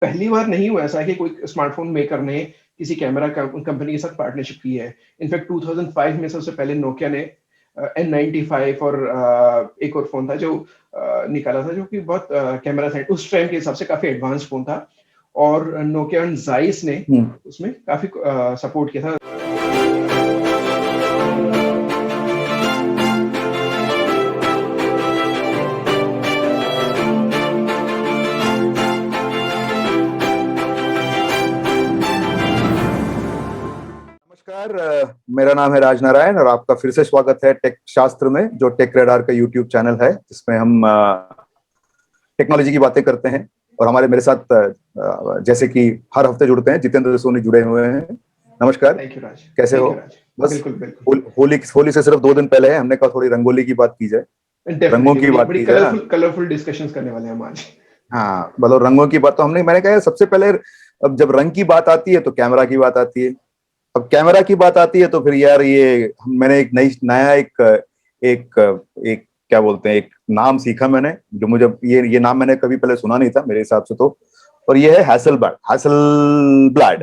पहली बार नहीं हुआ ऐसा कि कोई स्मार्टफ़ोन मेकर ने किसी कैमरा कंपनी के साथ पार्टनरशिप की है। इनफैक्ट 2005 में सबसे पहले नोकिया ने N95 और एक और फ़ोन था जो निकाला था जो कि बहुत कैमरा साइड उस टाइम के हिसाब से काफ़ी एडवांस फ़ोन था और नोकिया एंड ज़ाइस ने उसमें काफ़ी सपोर्ट किया था। नमस्कार, मेरा नाम है राज नारायण और आपका फिर से स्वागत है टेक शास्त्र में, जो टेक रेडार का यूट्यूब चैनल है, जिसमें हम टेक्नोलॉजी की बातें करते हैं। और हमारे मेरे साथ जैसे कि हर हफ्ते जुड़ते हैं, जितेंद्र सोनी जुड़े हुए हैं। नमस्कार, थैंक यू राज। कैसे हो? राज। बस बिल्कुल, बिल्कुल। होली से सिर्फ 2 दिन पहले है, हमने कहा थोड़ी रंगोली की बात की जाए, रंगों डेफिनिटली की बड़ी बात बड़ी की जाए ना। कलरफुल डिस्कशंस करने वाले हैं हम आज। हाँ, मतलब रंगों की बात तो मैंने कहा यार, सबसे पहले अब जब रंग की बात आती है तो कैमरा की बात आती है। अब कैमरा की बात आती है तो फिर यार ये मैंने एक नया एक एक एक क्या बोलते हैं, एक नाम सीखा मैंने, जो मुझे ये नाम मैंने कभी पहले सुना नहीं था मेरे हिसाब से तो। और ये है हैसलब्लैड। Blade,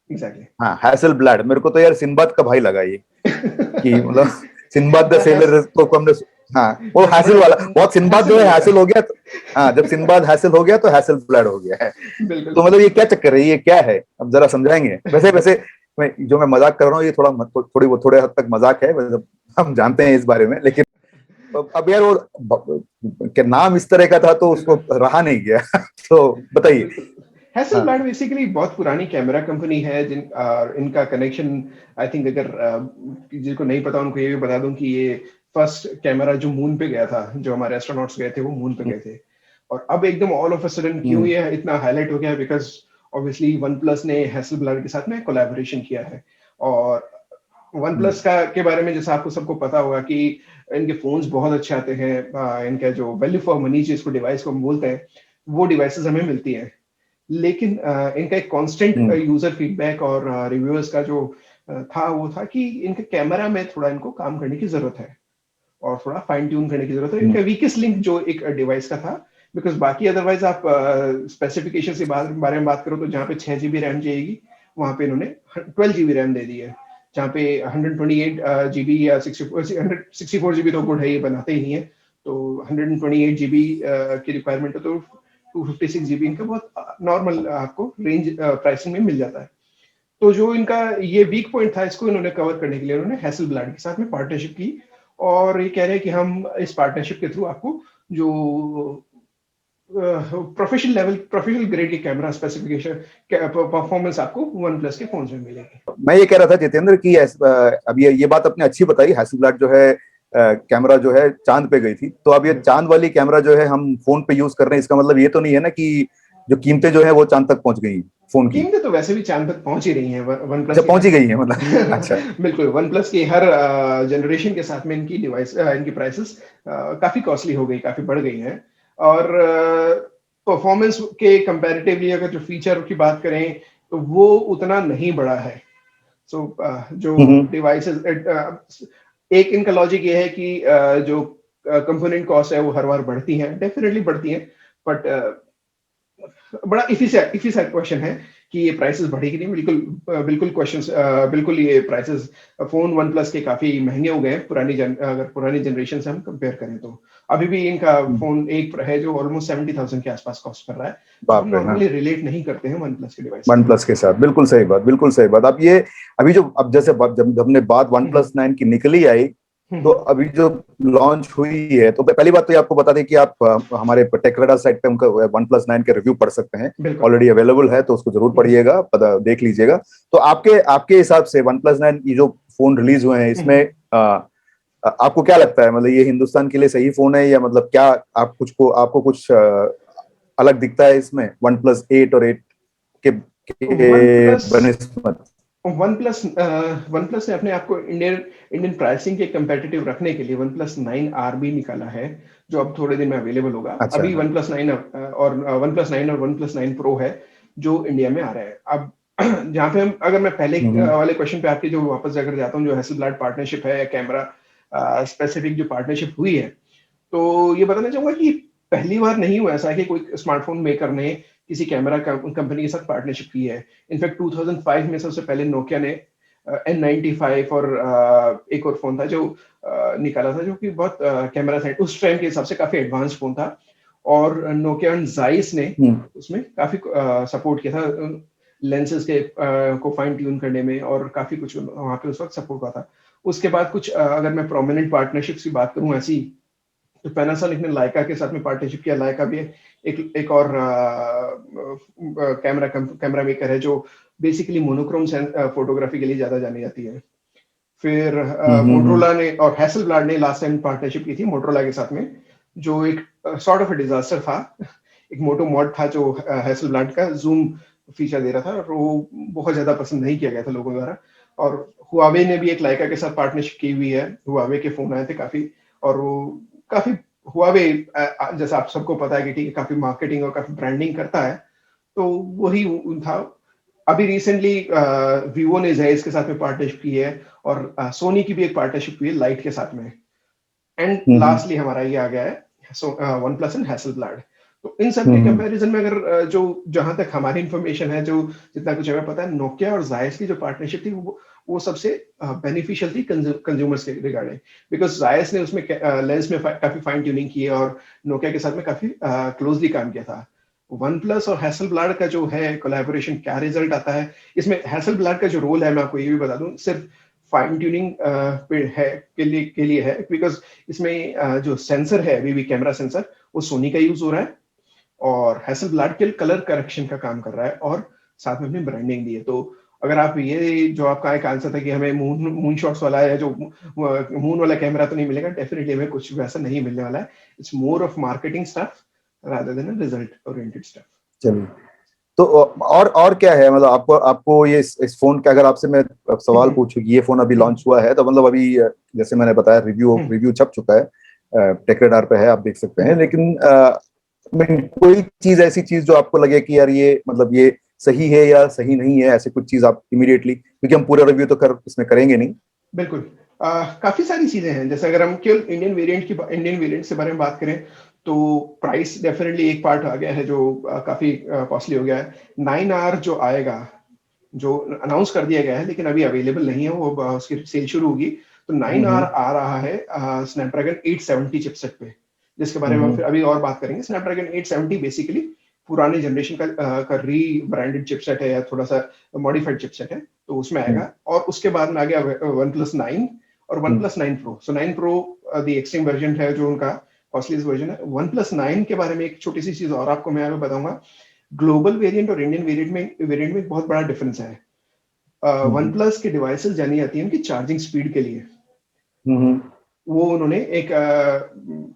exactly. हाँ, हैसलब्लैड। मेरे को तो यार सिंबाद का भाई लगा ये, कि मतलब सिंबाद द द हैस सेलर को हमने। हाँ, वो हैसल वाला बहुत, सिंबाद जो हैसल है नहीं होगा। हैसल हो गया तो, हाँ, जब सिंबाद हैसल हो गया तो हैसलब्लैड हो गया है। बिल्कुल। तो मतलब ये क्या चक्कर है, ये क्या है, अब जरा समझाएंगे? वैसे वैसे मैं मजाक कर रहा हूँ, ये थोड़े हद तक मजाक है, मतलब हम जानते हैं इस बारे में, लेकिन अब यार वो के नाम इस तरह का था तो उसको बिल्कुल, रहा नहीं गया। तो बताइए। बिल्कुल। हाँ। हैसलब्लैड बेसिकली बहुत पुरानी कैमरा कंपनी है इनका कनेक्शन आई थिंक अगर जिनको नहीं पता उनको ये भी बता दूं कि ये फर्स्ट कैमरा जो मून पे गया था, जो हमारे एस्ट्रोनॉट्स गए थे वो मून पे गए थे। और अब एकदम ऑल ऑफ अ सडन क्यों हम्म। ये इतना हाईलाइट हो गया है, बिकॉज ऑब्वियसली वन प्लस ने हैसलब्लैड के साथ में कोलैबोरेशन किया है। और वन प्लस का के बारे में जैसा आपको सबको पता होगा कि इनके फोन्स बहुत अच्छे आते हैं। इनका जो वैल्यू फॉर मनी जिसको डिवाइस को हम बोलते हैं वो डिवाइसेस हमें मिलती है। लेकिन इनका एक कांस्टेंट हम्म। यूजर फीडबैक और रिव्यूअर्स का जो था वो था कि इनके कैमरा में थोड़ा इनको काम करने की जरूरत है और थोड़ा फाइन ट्यून करने की जरूरत है। हम्म। इनका वीकेस्ट लिंक जो एक डिवाइस का था, बिकॉज बाकी अदरवाइज आप स्पेसिफिकेशन के बारे में बात करो तो जहाँ पे 6 GB रैम चाहिएगी वहां पे इन्होंने 12 GB रैम दे दी है। जहाँ पे 128 GB या 64 GB तो गुड है, ये बनाते ही नहीं है। तो 128 GB की रिक्वायरमेंट है तो 256 GB इनका बहुत नॉर्मल आपको रेंज प्राइसिंग में मिल जाता है। तो जो इनका ये वीक पॉइंट था इसको इन्होंने कवर करने के लिए उन्होंने हैसलब्लैड के साथ में पार्टनरशिप की। और ये कह रहे हैं कि हम इस पार्टनरशिप के थ्रू आपको जो प्रोफेशनल ग्रेड की कैमरा स्पेसिफिकेशन परफॉर्मेंस आपको वन प्लस के फोन में मिलेगी। मैं ये कह रहा था जितेंद्र की अब ये बात आपने अच्छी बताई, हैसलब्लैड जो है कैमरा जो है चांद पे गई थी, तो अब ये चांद वाली कैमरा जो है हम फोन पे यूज कर रहे हैं, इसका मतलब ये तो नहीं है ना कि जो कीमतें जो है वो चांद तक पहुंच गई फोन की? कीमतें तो वैसे भी चांद तक पहुंच ही रही हैं वन प्लस अच्छा, की पहुंच ही हर गई है मतलब। अच्छा। बिल्कुल वन प्लस की हर जनरेशन के साथ में इनकी डिवाइस इनकी प्राइसेस काफी कॉस्टली हो गई, काफी बढ़ गई हैं। और परफॉर्मेंस के कंपैरेटिवली अगर जो फीचर की बात करें तो वो उतना नहीं बढ़ा है। सो जो हम्म। डिवाइसेस एक इनका लॉजिक ये है कि जो कंपोनेंट कॉस्ट है वो हर बार बढ़ती है, डेफिनेटली बढ़ती है। बट बड़ा इफी सा क्वेश्चन है कि ये प्राइसेस बढ़ेगी नहीं। बिल्कुल क्वेश्चन बिल्कुल ये प्राइसेस फोन वन प्लस के काफी महंगे हो गए हैं अगर पुरानी जनरेशन से हम कंपेयर करें तो। अभी भी इनका फोन एक है जो ऑलमोस्ट 70,000 के आसपास कॉस्ट कर रहा है। तो हम बाप रे। हाँ, नॉर्मली रिलेट नहीं करते हैं वन प्लस के डिवाइस वन को। प्लस के साथ बिल्कुल सही बात, बिल्कुल सही बात। अब ये अभी जो अब जैसे जब हमने बात वन हम्म, प्लस 9 की निकली आई, तो हम्म, अभी जो लॉन्च हुई है, तो पहली बात तो ये आपको बता दें कि आप हमारे टेकराडा साइट पे उनका वन प्लस 9 के रिव्यू पढ़ सकते हैं। बिल्कुल। ऑलरेडी अवेलेबल है, तो उसको जरूर पढ़िएगा, देख लीजिएगा। तो आपके आपके हिसाब से वन प्लस 9 ये जो फोन रिलीज हुए हैं, इसमें आपको क्या लगता है, मतलब ये हिंदुस्तान के लिए सही फोन है, या मतलब क्या आपको कुछ अलग दिखता है इसमें वन प्लस 8 और 8 वन के प्लस बनस्पत? वन प्लस ने अपने आप को इंडियन प्राइसिंग के कंपेटिटिव रखने के लिए वन प्लस 9R भी निकाला है, जो अब थोड़े दिन में अवेलेबल होगा। अच्छा। अभी वन प्लस 9 और वन प्लस 9 और वन प्लस 9 प्रो है जो इंडिया में आ रहा है अब। जहाँ पे हम अगर मैं पहले हम्म। वाले क्वेश्चन पे आपके जो वापस जाकर जाता हूँ, जो हैसलब्लैड पार्टनरशिप है या कैमरा स्पेसिफिक जो पार्टनरशिप हुई है, तो ये बताना चाहूंगा कि पहली बार नहीं हुआ ऐसा कि कोई स्मार्टफोन मेकर ने किसी कैमरा कंपनी के साथ पार्टनरशिप की है। इनफैक्ट 2005 में सबसे पहले नोकिया ने N95 और एक और फोन था जो निकाला था, जो कि बहुत कैमरा सेट उस टाइम के हिसाब से काफी एडवांस फोन था। और नोकिया एंड जाइस ने उसमें काफी सपोर्ट किया था लेंसेज के को फाइन ट्यून करने में, और काफी कुछ वहां पे उस वक्त सपोर्ट हुआ था। उसके बाद कुछ अगर मैं प्रोमिनेंट पार्टनरशिप्स की बात करूं ऐसी, तो पैनासोनिक ने लाइका के साथ में पार्टनरशिप किया। लाइका भी एक और कैमरा मेकर है जो बेसिकली मोनोक्रोम फोटोग्राफी के लिए ज्यादा जानी जाती है। फिर मोटरोला ने और हैसेलब्लाड ने लास्ट टाइम पार्टनरशिप की थी मोटरोला के साथ में, जो एक सॉर्ट ऑफ डिजास्टर था। एक मोटो मॉड था जो हैसेलब्लाड का जूम फीचर दे रहा था, और वो बहुत ज्यादा पसंद नहीं किया गया था लोगों द्वारा। और हुआवे ने भी एक लाइका के साथ पार्टनरशिप की हुई है। हुआवे के फोन आए थे काफी, और वो काफी हुआवे जैसा आप सबको पता है कि ठीक है, काफी मार्केटिंग और काफी ब्रांडिंग करता है, तो वही था। अभी रिसेंटली वीवो ने जायज के साथ में पार्टनरशिप की है, और सोनी की भी एक पार्टनरशिप हुई है लाइट के साथ में। एंड लास्टली हमारा ये आ गया है वन प्लस एंड हैसेलब्लाड। तो इन सब के कंपैरिजन में अगर जो जहां तक हमारी इंफॉर्मेशन है, जो जितना कुछ हमें पता है, नोकिया और जायस की जो पार्टनरशिप थी वो सबसे बेनिफिशियल थी कंज्यूमर्स के रिगार्डिंग, बिकॉज जायस ने उसमें लेंस में काफी फाइन ट्यूनिंग की है, और नोकिया के साथ में काफी क्लोजली काम किया था। वन प्लस और हैसेलब्लाड का जो है कोलैबोरेशन, क्या रिजल्ट आता है इसमें। हैसेलब्लाड का जो रोल है, मैं आपको ये भी बता दूं, सिर्फ फाइन ट्यूनिंग है के लिए है, बिकॉज इसमें जो सेंसर है वीवी कैमरा सेंसर, वो सोनी का यूज हो रहा है, और हैसेलब्लाड के कलर करेक्शन का काम कर रहा है, और साथ में अपनी ब्रांडिंग भी है। तो अगर आप ये जो आपका एक आंसर था कि हमें मून शॉट्स वाला है, जो मून वाला कैमरा तो नहीं मिलेगा, डेफिनेटली हमें कुछ वैसा नहीं मिलने वाला है। It's more of marketing stuff rather than result oriented stuff. चलिए, तो और क्या है, मतलब आपको आपको ये इस फोन का, अगर आपसे मैं सवाल पूछूं कि ये फोन अभी लॉन्च हुआ है, तो मतलब अभी जैसे मैंने बताया रिव्यू छप चुका है, टेकरेडार पे है, आप देख सकते हैं, लेकिन कोई चीज ऐसी चीज जो आपको लगे कि यार ये मतलब ये सही है या सही नहीं है, ऐसे कुछ चीज आप इमीडिएटली, क्योंकि हम पूरा रिव्यू तो इसमें करेंगे नहीं। बिल्कुल, काफी सारी चीजें हैं। जैसे अगर हम केवल इंडियन वेरिएंट के बारे में बात करें, तो प्राइस डेफिनेटली एक पार्ट आ गया है जो काफी कॉस्टली हो गया है। 9R जो आएगा, जो अनाउंस कर दिया गया है लेकिन अभी अवेलेबल नहीं है, वो उसकी सेल शुरू होगी। तो 9R आ रहा है स्नैपड्रैगन 870 चिपसेट पे, जिसके बारे में हम फिर अभी और बात करेंगे। स्नैपड्रैगन 870 बेसिकली पुराने जनरेशन का री ब्रांडेड चिपसेट है, या थोड़ा सा मॉडिफाइड चिपसेट है, तो उसमें आएगा। और उसके बाद में आ गया OnePlus 9 और OnePlus 9 Pro। So 9 Pro the extreme version है, जो उनका कॉस्टलीस्ट वर्जन है। OnePlus 9 के बारे में एक छोटी सी चीज और आपको मैं बताऊंगा। ग्लोबल वेरिएंट और इंडियन वेरिएंट में बहुत बड़ा डिफरेंस है। वन प्लस की डिवाइसेस जानी जाती है उनकी चार्जिंग स्पीड के लिए। वो उन्होंने एक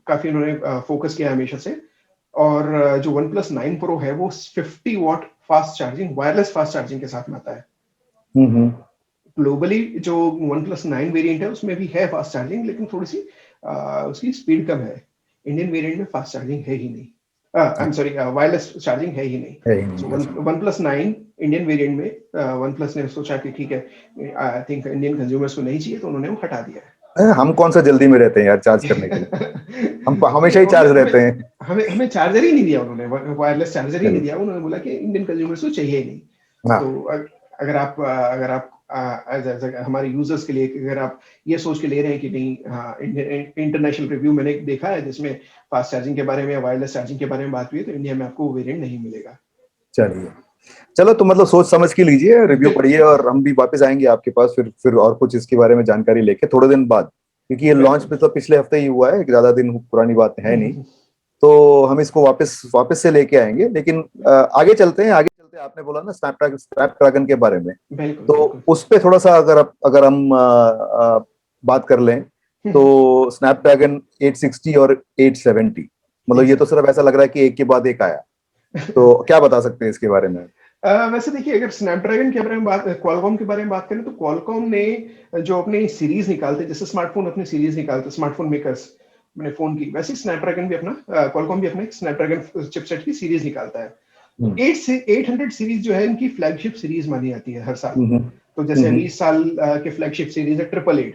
काफी उन्होंने फोकस किया हमेशा से। और जो OnePlus 9 Pro है, वो 50 watt fast charging, wireless fast charging के साथ में आता है। ग्लोबली जो OnePlus 9 वेरिएंट है, उसमें भी है फास्ट चार्जिंग, लेकिन थोड़ी सी उसकी स्पीड कम है। इंडियन वेरिएंट में फास्ट चार्जिंग है ही नहीं, I am sorry, wireless charging है ही नहीं। सो OnePlus 9 इंडियन वेरिएंट में OnePlus ने सोचा कि ठीक है, आई थिंक इंडियन कंज्यूमर्स को नहीं चाहिए, तो उन्होंने वो हटा दिया है। हम कौन सा जल्दी में रहते हैं यार चार्ज करने के लिए, हम हमेशा ही चार्ज रहते हैं। हमें चार्जर ही नहीं दिया उन्होंने, वायरलेस चार्जर ही नहीं दिया उन्होंने, बोला कि इंडियन कंज्यूमर्स को चाहिए ही नहीं। तो अगर आप हमारे यूजर्स के लिए, अगर आप ये सोच के ले रहे हैं कि नहीं, इंटरनेशनल रिव्यू मैंने देखा है जिसमें फास्ट चार्जिंग के बारे में, वायरलेस चार्जिंग के बारे में बात हुई है, तो इंडिया में आपको वेरिएंट नहीं मिलेगा। चलो, तो मतलब सोच समझ के लीजिए, रिव्यू पढ़िए, और हम भी वापस आएंगे आपके पास फिर और कुछ इसके बारे में जानकारी लेके थोड़े दिन बाद, क्योंकि ये लॉन्च तो पिछले हफ्ते ही हुआ है, ज्यादा दिन पुरानी बात है नहीं, तो हम इसको वापस से लेके आएंगे। लेकिन आगे चलते हैं। आपने बोला ना स्नैपड्रैगन के बारे में, तो उस पे थोड़ा सा अगर हम बात कर लें, तो स्नैपड्रैगन 860 और 870, मतलब ये तो सिर्फ ऐसा लग रहा है कि एक के बाद एक आया, तो क्या बता सकते हैं इसके बारे में? वैसे देखिए, अगर स्नैपड्रैगन के बारे में क्वालकॉम के बारे में बात करें, तो क्वालकॉम ने जो अपनी सीरीज निकालते, जैसे स्मार्टफोन अपनी सीरीज निकालते, स्मार्टफोन मेकर्स अपने फोन की, वैसे स्नैपड्रैगन भी क्वालकॉम भी अपने स्नैपड्रैगन चिपसेट की सीरीज निकालता है। 800 सीरीज जो है, इनकी फ्लैगशिप सीरीज मानी जाती है हर साल। तो जैसे अभी इस साल के फ्लैगशिप सीरीज है 888,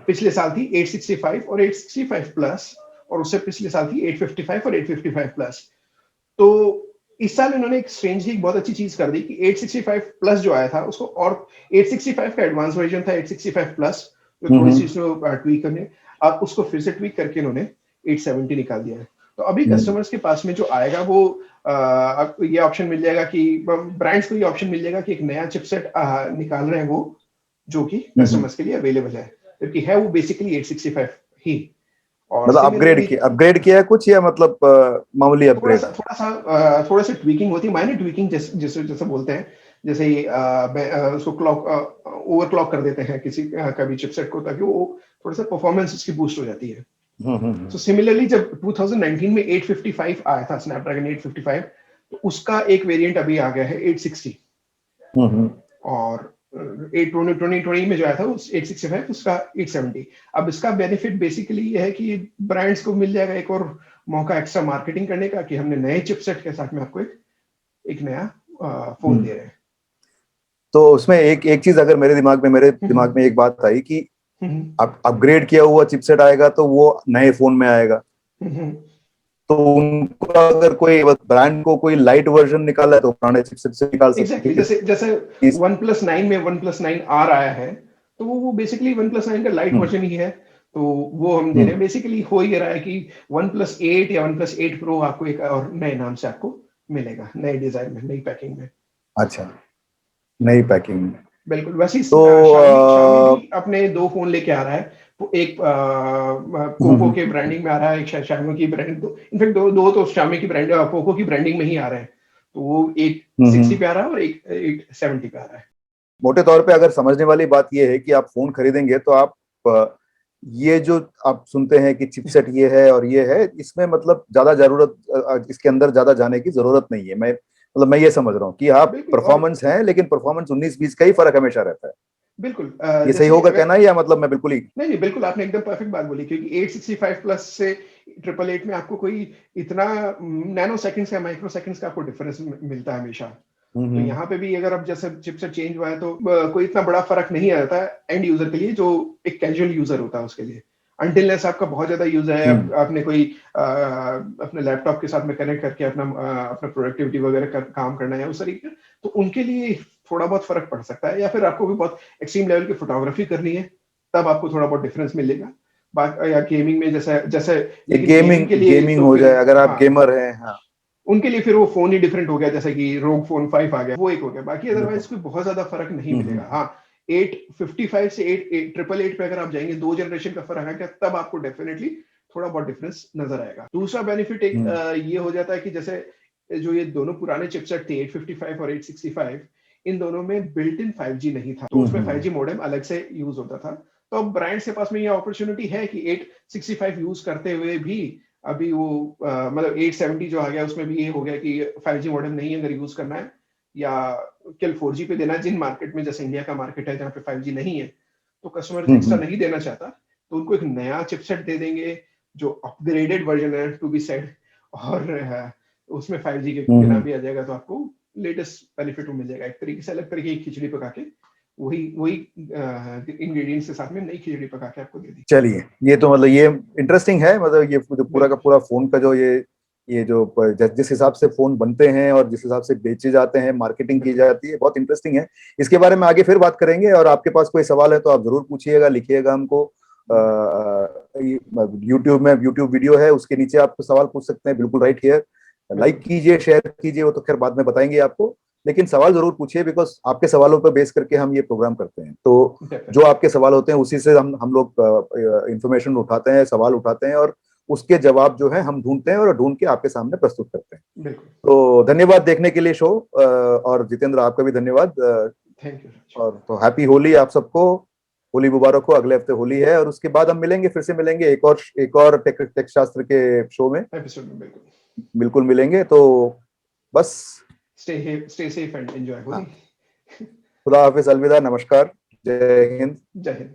पिछले साल थी 865 और 865 प्लस, और उससे पिछले साल थी 855 और 855 प्लस। तो इस साल इन्होंने एक स्ट्रेंजली एक बहुत अच्छी चीज कर दी कि 865 प्लस जो आया था उसको, और 865 का एडवांस वर्जन था 865 प्लस, जो थोड़ी सी उसमें ट्वीक करने, अब उसको फिर से ट्वीक करके इन्होंने 870 निकाल दिया है। तो अभी कस्टमर्स के पास में जो आएगा वो आपको ये ऑप्शन मिल जाएगा कि ब्रांड्स को ये ऑप्शन मिल जाएगा कि एक नया चिपसेट निकाल रहे हैं वो, जो कि कस्टमर्स के लिए अवेलेबल है, क्योंकि है वो बेसिकली 865 ही। और मतलब सिमिलरली अपग्रेड किया है कुछ, या मतलब मामूली थोड़ा अपग्रेड सा है? थोड़ा सा ट्वीकिंग होती है, माइनर ट्वीकिंग, जैसे जैसे बोलते हैं, जैसे उसको क्लॉक ओवरक्लॉक कर देते हैं किसी कभी चिपसेट को, ताकि वो थोड़ा सा परफॉर्मेंस उसकी बूस्ट हो जाती है। तो सिमिलरली जब 2019 में 855 आया था, स्नैपड्रैगन 855, तो उसका एक वेरिएंट अभी आ गया है 860, और 2020 में जो आया था उस 865 उसका 870। अब इसका बेनिफिट बेसिकली ये है कि ब्रांड्स को मिल जाएगा एक और मौका एक्स्ट्रा मार्केटिंग करने का, कि हमने नए चिपसेट के साथ में आपको एक नया फोन दे रहे हैं। तो उसमें एक एक चीज अगर मेरे दिमाग में एक बात आई कि अपग्रेड किया हुआ चिपसेट आएगा तो वो नए फोन में आएगा, तो उनको अगर कोई ब्रांड को कोई लाइट वर्जन निकाला है तो पुराने चिपसेट से निकाल सकते एग्जैक्टली, जैसे जैसे वन प्लस 9 में वन प्लस 9 आर आया है, तो वो बेसिकली वन प्लस 9 का लाइट वर्जन ही है, तो वो हम दे रहे हैं। बेसिकली हो ही रहा है कि वन प्लस 8 या वन प्लस 8 प्रो आपको एक और नए नाम से आपको मिलेगा, नए डिजाइन में, नई पैकिंग में। अच्छा, नई पैकिंग में। बिल्कुल। वैसे तो शामी भी अपने दो फोन लेके आ रहा है, तो एक पोको के ब्रांडिंग में आ रहा है, एक शामी की ब्रांड, दो इनफैक्ट दो तो शामी की ब्रांड पोको की ब्रांडिंग में ही आ रहे हैं, तो वो 860 पे आ रहा है और एक 870 पे आ रहा है। मोटे तौर पे अगर समझने वाली बात यह है कि आप फोन खरीदेंगे तो आप ये जो आप सुनते हैं कि चिपसेट ये है और ये है, इसमें मतलब ज्यादा जरूरत, इसके अंदर ज्यादा जाने की जरूरत नहीं है। मैं ये समझ रहा हूँ कि हाँ बिल्कुल। और परफॉर्मेंस है, लेकिन परफॉर्मेंस 19-20 का ही फर्क हमेशा रहता है। बिल्कुल ये सही जैसे होगा कहना है, या मतलब मैं बिल्कुल ही? नहीं नहीं, बिल्कुल आपने एकदम परफेक्ट बात बोली, क्योंकि 865 प्लस से 888 में आपको कोई इतना नैनो सेकंड्स या माइक्रो सेकंड्स का आपको डिफरेंस मिलता है हमेशा। तो यहाँ पे भी अगर अब जैसे चिपसेट चेंज हुआ है तो कोई इतना बड़ा फर्क नहीं आता है एंड यूजर के लिए, जो एक कैजुअल यूजर होता है उसके लिए। अनटिलनेस आपका बहुत ज्यादा यूज है, आपने कोई अपने लैपटॉप के साथ में कनेक्ट करके अपना प्रोडक्टिविटी वगैरह काम करना है उस तरीके, तो उनके लिए थोड़ा बहुत फर्क पड़ सकता है, या फिर आपको भी बहुत एक्सट्रीम लेवल की फोटोग्राफी करनी है तब आपको थोड़ा बहुत डिफरेंस मिलेगा। या गेमिंग में जैसे जैसे, लेकिन गेमिंग के लिए गेमिंग तो हो फिर जाए अगर आप हाँ, गेमर हैं। हाँ, उनके लिए फिर वो फोन ही डिफरेंट हो गया, जैसे कि रोग फोन 5 आ गया, वो एक हो गया, बाकी अदरवाइज कोई बहुत ज्यादा फर्क नहीं मिलेगा। हाँ, 855 से 888 पे अगर आप जाएंगे, दो जनरेशन का फर्क है, तब आपको डेफिनेटली थोड़ा बहुत डिफरेंस नजर आएगा। दूसरा बेनिफिट एक ये हो जाता है कि जैसे जो ये दोनों पुराने चिपसेट थे 855 और 865, इन दोनों में बिल्ट इन 5G नहीं था, तो उसमें 5G मॉडेम अलग से यूज होता था। तो अब ब्रांड्स के पास में ये अपॉर्चुनिटी है कि 865 यूज करते हुए भी अभी वो मतलब 870 जो आ गया उसमें भी ये हो गया कि 5G मॉडेम नहीं अगर यूज करना है, या केवल 4G पे देना है, जिन मार्केट में जैसे इंडिया का मार्केट है जहाँ पे 5G नहीं है, तो कस्टमर एक्स्ट्रा नहीं देना चाहता, तो उनको एक नया चिपसेट दे देंगे जो अपग्रेडेड वर्जन है टू बी सेड, और उसमें 5G के बिना भी आ जाएगा, तो आपको लेटेस्ट बेनिफिट मिल जाएगा। एक तरीके से अलग तरीके की खिचड़ी पका के वही वही इंग्रेडिएंट्स के साथ में नई खिचड़ी पका के आपको दे दी। चलिए, ये तो मतलब ये इंटरेस्टिंग है। मतलब ये जो पूरा का पूरा फोन का जो ये जो जिस हिसाब से फोन बनते हैं और जिस हिसाब से बेचे जाते हैं, मार्केटिंग की जाती है, बहुत इंटरेस्टिंग है। इसके बारे में आगे फिर बात करेंगे, और आपके पास कोई सवाल है तो आप जरूर पूछिएगा, लिखिएगा हमको। यूट्यूब वीडियो है, उसके नीचे आप सवाल पूछ सकते हैं, बिल्कुल राइट हियर। लाइक कीजिए, शेयर कीजिए, वो तो खैर बाद में बताएंगे आपको, लेकिन सवाल जरूर पूछिए, बिकॉज आपके सवालों पर बेस करके हम ये प्रोग्राम करते हैं। तो जो आपके सवाल होते हैं उसी से हम लोग इंफॉर्मेशन उठाते हैं, सवाल उठाते हैं, और उसके जवाब जो है हम ढूंढते हैं और ढूंढ के आपके सामने प्रस्तुत करते हैं। तो धन्यवाद देखने के लिए शो, और जितेंद्र आपका भी धन्यवाद। Thank you. और तो हैप्पी होली आप सबको, होली मुबारक हो। अगले हफ्ते होली है, और उसके बाद हम मिलेंगे, फिर से मिलेंगे एक और टेक शास्त्र के शो में, एपिसोड में बिल्कुल मिलेंगे। तो बस stay safe and enjoy Holi. खुदा हाफिज, अलविदा, नमस्कार, जय हिंद। जय हिंद।